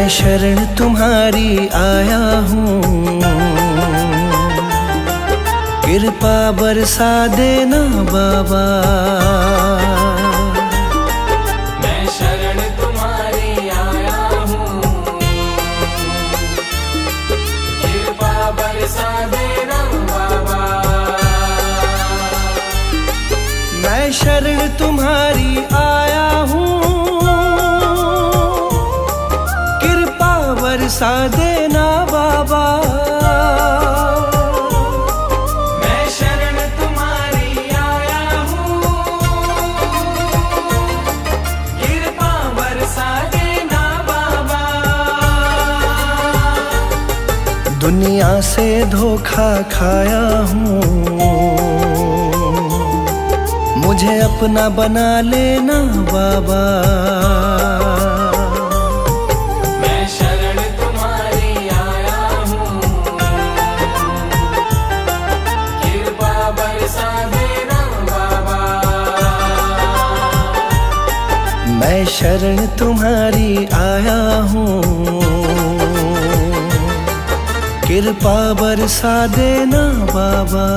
शरण तुम्हारी आया हूँ, कृपा बरसा देना बाबा। मैं शरण तुम्हारी आया हूँ, कृपा बरसा देना बाबा। मैं शरण तुम्हारी आया हूँ, कृपा बरसा देना बाबा। मैं शरण तुम्हारी आया हूँ, कृपा बरसा देना बाबा। दुनिया से धोखा खाया हूँ, मुझे अपना बना लेना बाबा। मैं शरण तुम्हारी आया हूँ, कृपा बरसा देना बाबा। मैं शरण तुम्हारी आया हूँ, कृपा बरसा देना बाबा।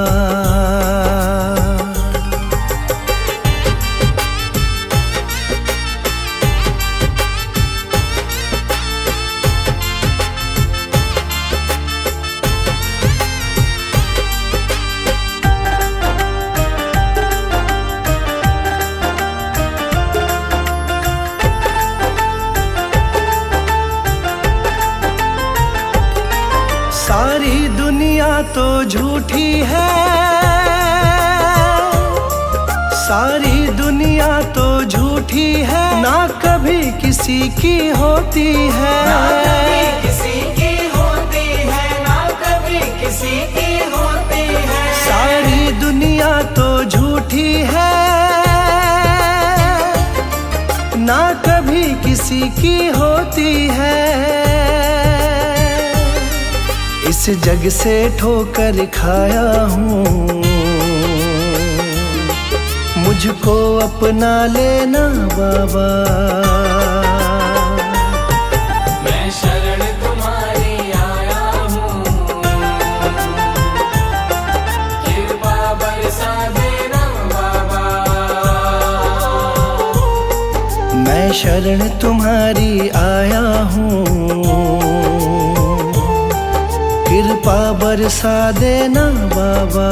सारी दुनिया तो झूठी है, सारी दुनिया तो झूठी है, ना कभी किसी की होती है। ना कभी किसी की होती है, ना कभी किसी की होती है। सारी दुनिया तो झूठी है, ना कभी किसी की होती है। इस जग से ठोकर खाया हूँ, मुझको अपना लेना बाबा। मैं शरण तुम्हारी आया हूँ, कृपा बरसा देना बाबा। मैं शरण तुम्हारी आया हूँ, कृपा बरसा देना बाबा।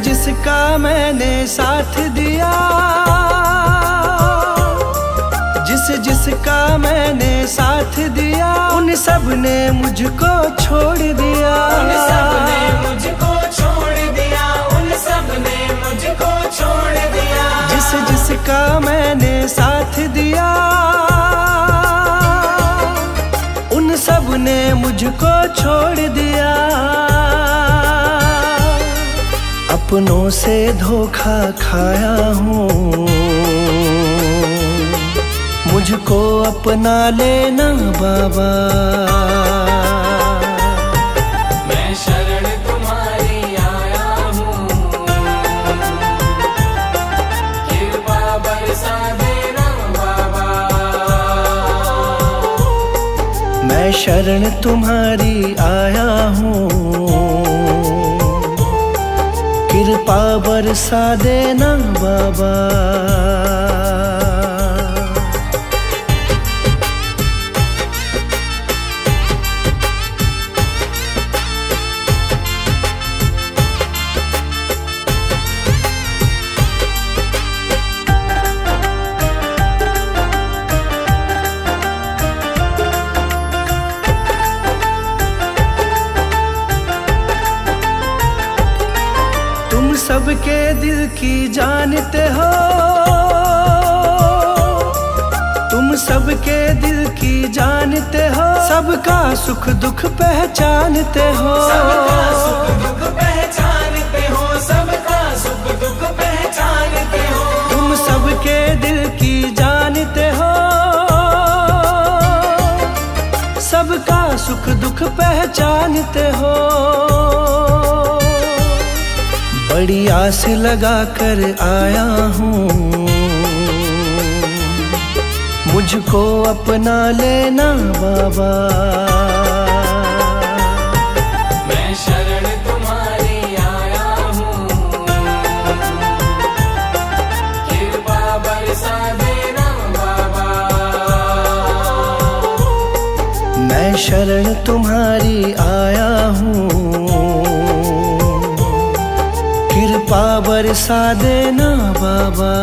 जिसका मैंने साथ दिया, जिसका मैंने साथ दिया, उन सब ने मुझको छोड़ दिया। उन सब ने मुझको छोड़ दिया, उन सब ने मुझको छोड़ दिया। जिसका मैंने साथ दिया, उन सब ने मुझको छोड़ दिया। अपनों से धोखा खाया हूँ, मुझको अपना लेना बाबा। मैं शरण तुम्हारी आया हूँ, कृपा बरसा देना बाबा। मैं शरण तुम्हारी आया हूँ, कृपा बरसा देना बाबा। तुम सबके दिल की जानते हो, तुम सबके दिल की जानते हो। सबका सुख दुख पहचानते हो, सबका सुख दुख पहचानते हो, सबका सुख दुख पहचानते हो। तुम सबके दिल की जानते हो, सबका सुख दुख पहचानते हो। बड़ी आस लगा कर आया हूँ, मुझको अपना लेना बाबा। मैं शरण तुम्हारी आया हूँ, कृपा बरसा देना बाबा। मैं शरण तुम्हारी आया हूँ, कृपा बरसा देना बाबा।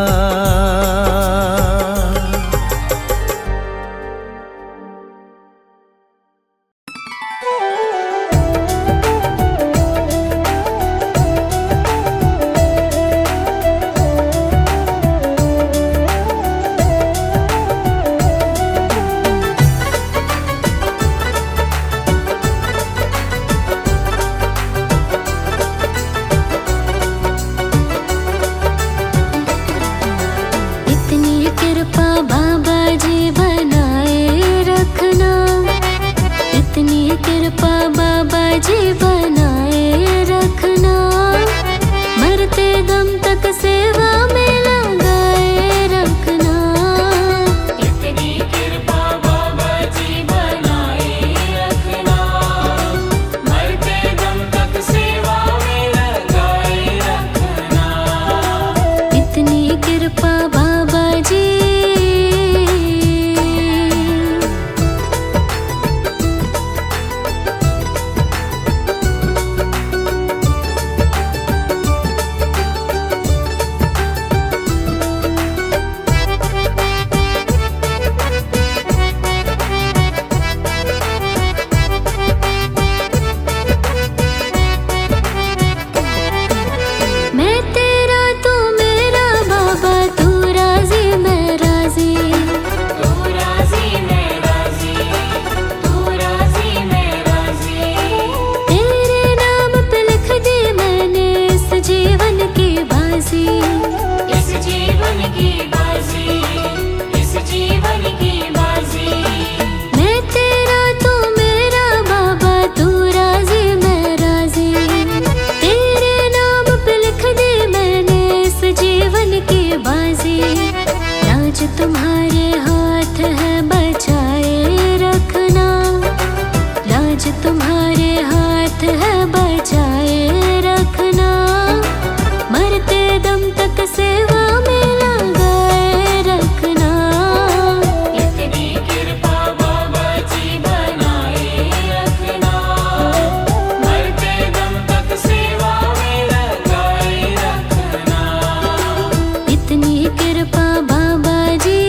तुम्हारे हाथ है बचाए रखना, लाज तुम्हारे हाथ है बचाए रखना। मरते दम तक सेवा में लगाए रखना। इतनी कृपा बाबा जी बनाए रखना, मरते दम तक सेवा में लगाए रखना। इतनी कृपा बाबा जी।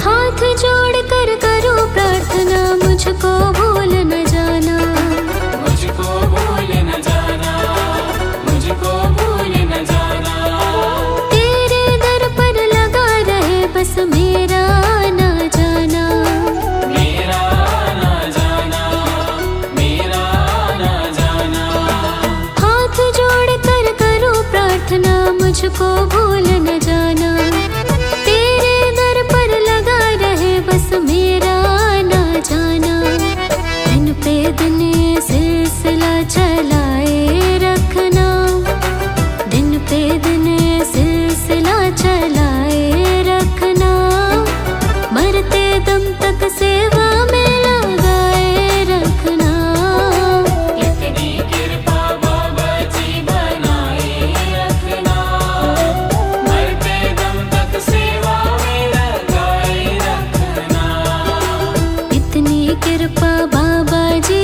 हाथ जोड़कर करो प्रार्थना, मुझको भूल न जाना। मुझको भूल न जाना, मुझको भूल न जाना। तेरे दर पर लगा रहे बस मेरा ना जाना। मेरा ना जाना, मेरा ना जाना। हाथ जोड़कर करो प्रार्थना, मुझको भूल न जाना। तेरे दर पर लगा रहे बस मेरा ना जाना। दिन पे दिन ये सिलसिला चलाए रखना, दिन पे दिन ये सिलसिला चलाए रखना। मरते दम तक सेवा में लगाए रखना। इतनी कृपा बाबा जी बनाए रखना, मरते दम तक सेवा में लगाए रखना। इतनी कृपा बाबा जी।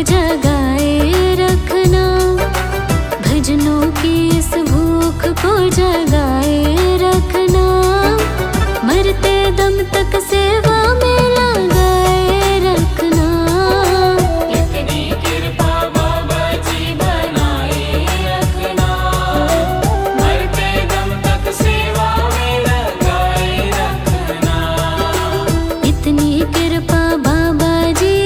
जगाए रखना, भजनों की इस भूख को जगाए रखना, मरते दम तक सेवा में लगाए रखना। इतनी कृपा बाबा जी बनाए रखना, मरते दम तक सेवा में लगाए रखना। इतनी कृपा बाबा जी।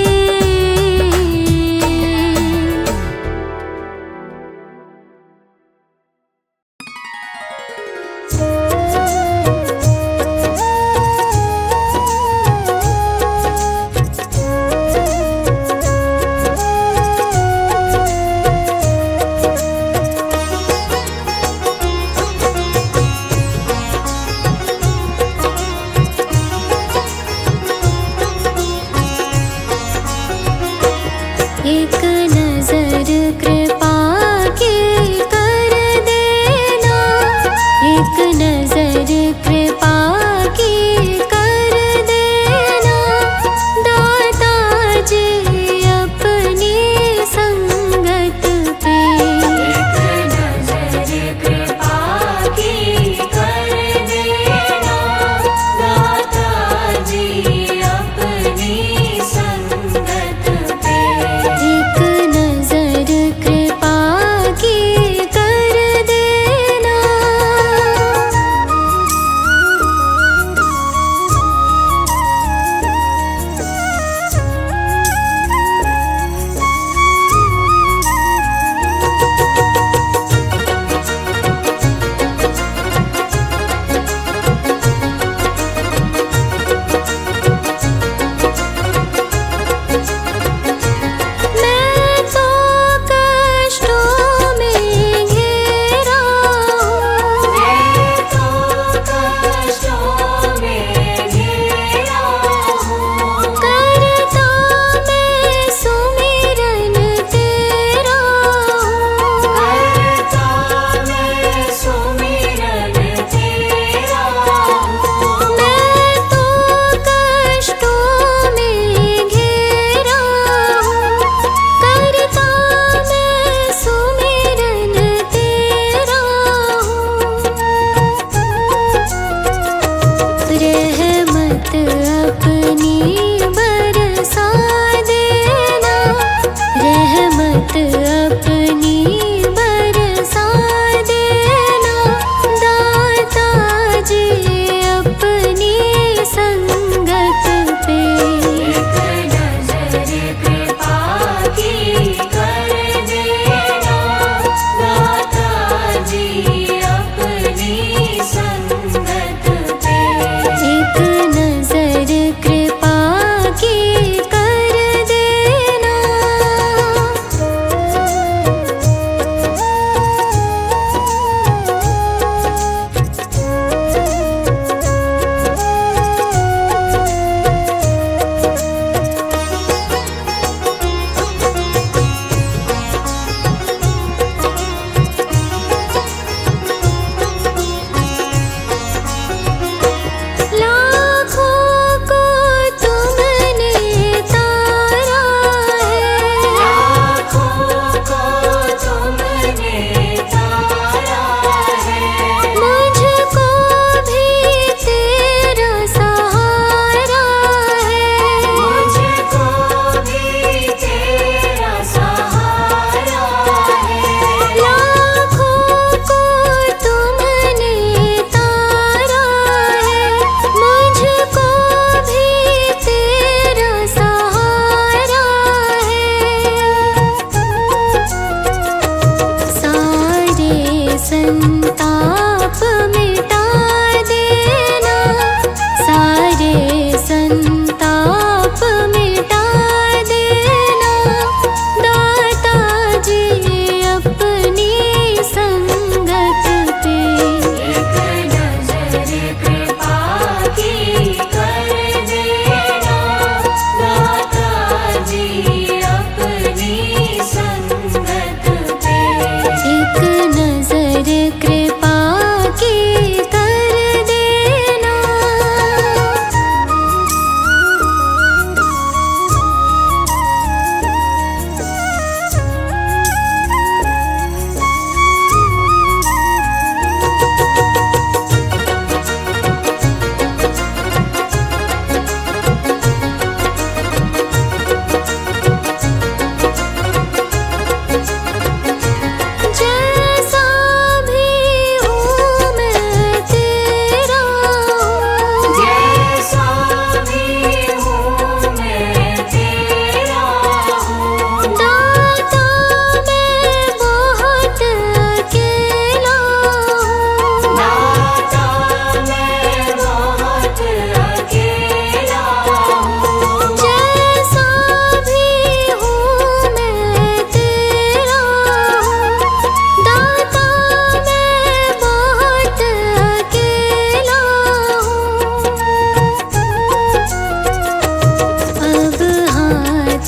एक नजर कृपा की कर देना, एक नजर कृपा की कर देना, दाता जी अपनी संगत पे। एक नजर कृपा की कर देना, दाता जी अपनी संगत पे। एक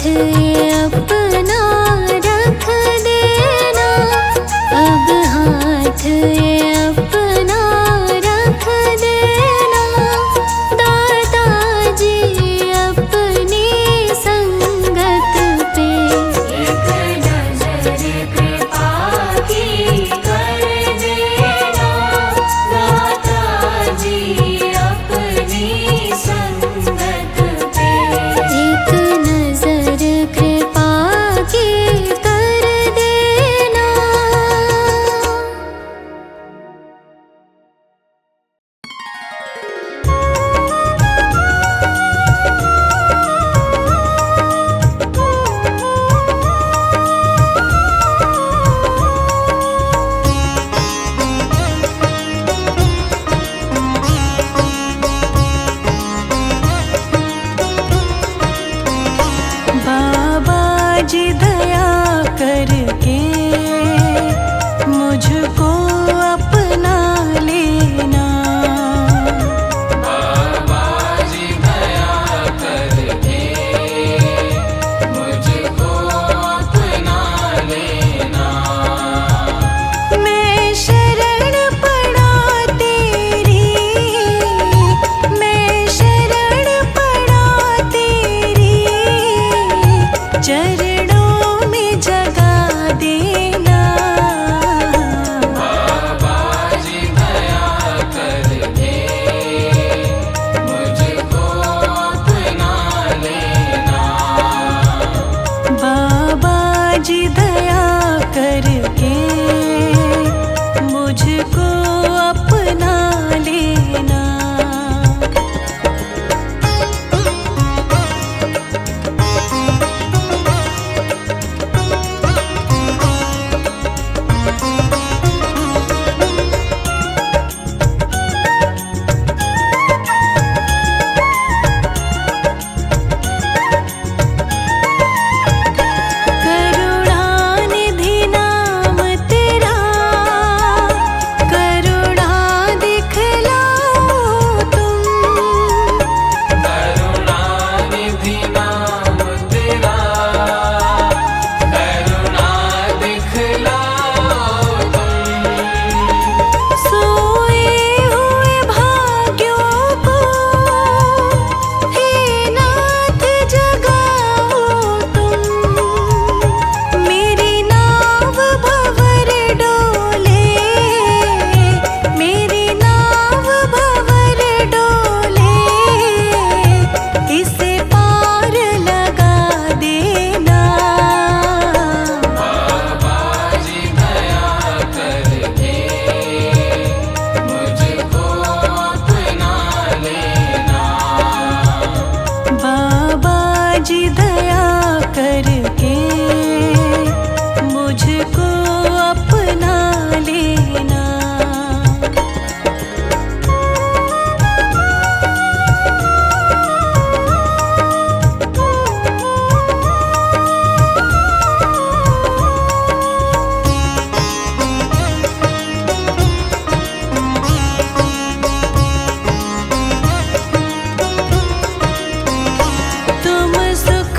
ये अपना रख देना, अब हाथ ये अपना रख देना, दादाजी अपनी संगत पे एक नजर कृपा की कर देना, दादाजी अपनी संगत पे। एक नजर कृपा की कर देना। बाबा जी दया करके मुझको अपना लेना, बाबा जी दया करके मुझको अपना लेना, मैं शरण पड़ा तेरी, मैं शरण पड़ा तेरी, चरणों में जगा देना, बाबा जी दया करके मुझको अपना लेना, बाबा जी दया करके मुझको अपना लेना। करुणानिधि नाम तेरा, करुणा दिखलाओ तुम, करुणानिधि नाम तेरा, करुणा दिखलाओ तुम, सोए हुए भाग्यों को हे नाथ जगाओ तुम, मेरी नाव भंवर डोले, मेरी नाव भंवर डोले, इसे पार लगा देना, बाबा जी दया करके मुझको अपना लेना, बाबा जी दया करके मुझको अपना लेना। तुम सुख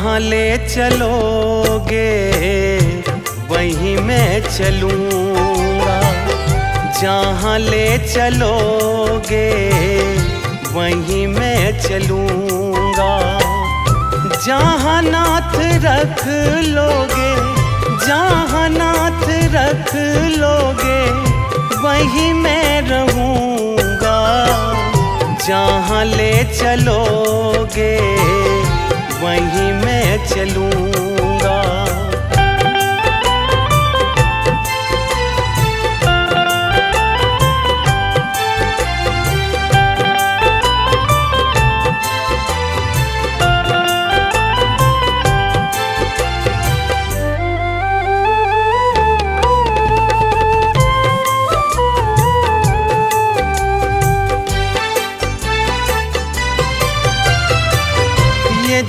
जहाँ ले चलोगे वहीं मैं चलूँगा, जहाँ ले चलोगे वहीं मैं चलूँगा। जहाँ नाथ रख लोगे, जहाँ नाथ रख लोगे वहीं मैं रहूँगा, जहाँ ले चलोगे वहीं मैं चलूँगा।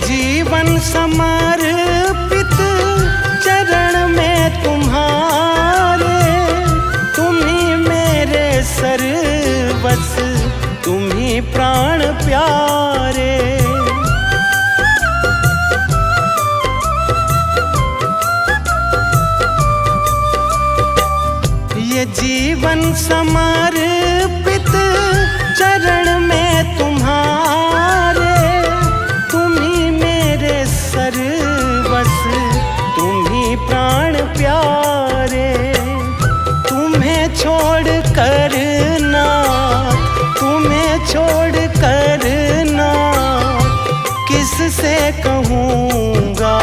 जीवन समर्पित चरण में तुम्हारे, तुम ही मेरे सर्वस्व, तुम ही प्राण प्यारे। ये जीवन समर्पित चरण में तुम्हारे, सर्वस्व, तुम ही प्राण प्यारे। तुम्हें छोड़ कर ना, तुम्हें छोड़ कर ना किससे कहूँगा।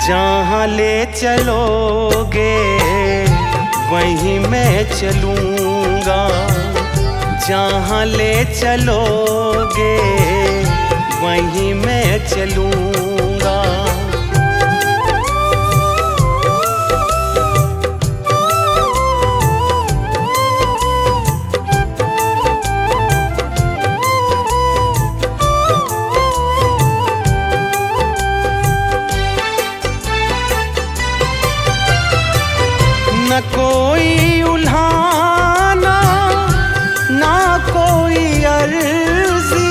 जहाँ ले चलोगे वहीं मैं चलूँगा, जहाँ ले चलोगे वहीं मैं चलूँगा। न कोई उल्हाना, ना कोई अर्जी,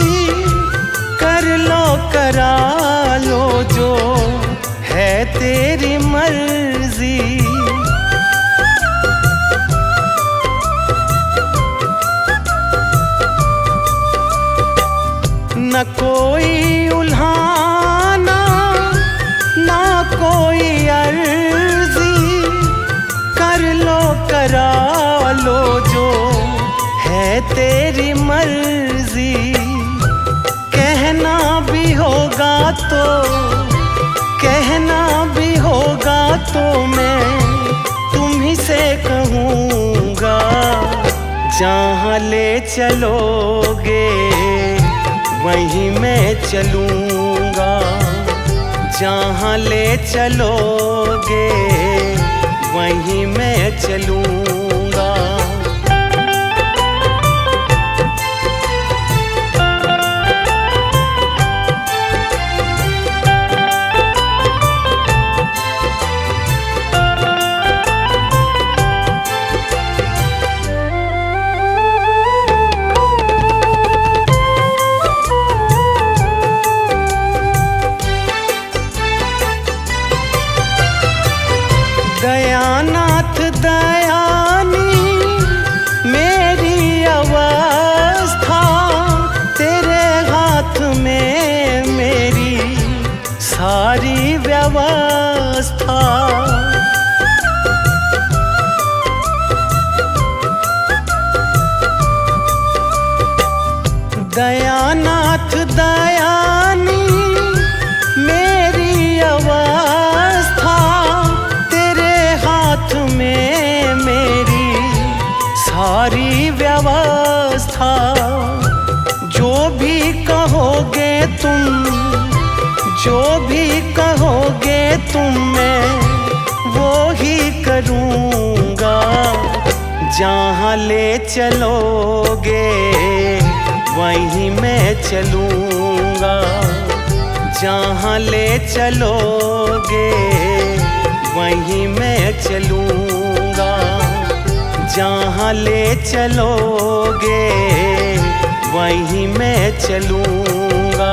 कर लो करा लो जो है तेरी मर्जी। न कोई उल्हाना, ना कोई अर्जी, कर लो करा लो जो है तेरी मर्जी। कहना भी होगा तो, कहना भी होगा तो मैं तुम ही से कहूँगा। जहाँ ले चलोगे वहीं मैं चलूँगा, जहाँ ले चलोगे वहीं मैं चलूँगा। दयानाथ दयानी मेरी अवस्था, तेरे हाथ में मेरी सारी व्यवस्था। दयानाथ दयानी मेरी अवस्था, में मेरी सारी व्यवस्था। जो भी कहोगे तुम, जो भी कहोगे तुम, मैं वो ही करूँगा। जहाँ ले चलोगे वहीं मैं चलूँगा, जहाँ ले चलोगे वहीं मैं चलूँगा, जहाँ ले चलोगे वहीं मैं चलूँगा।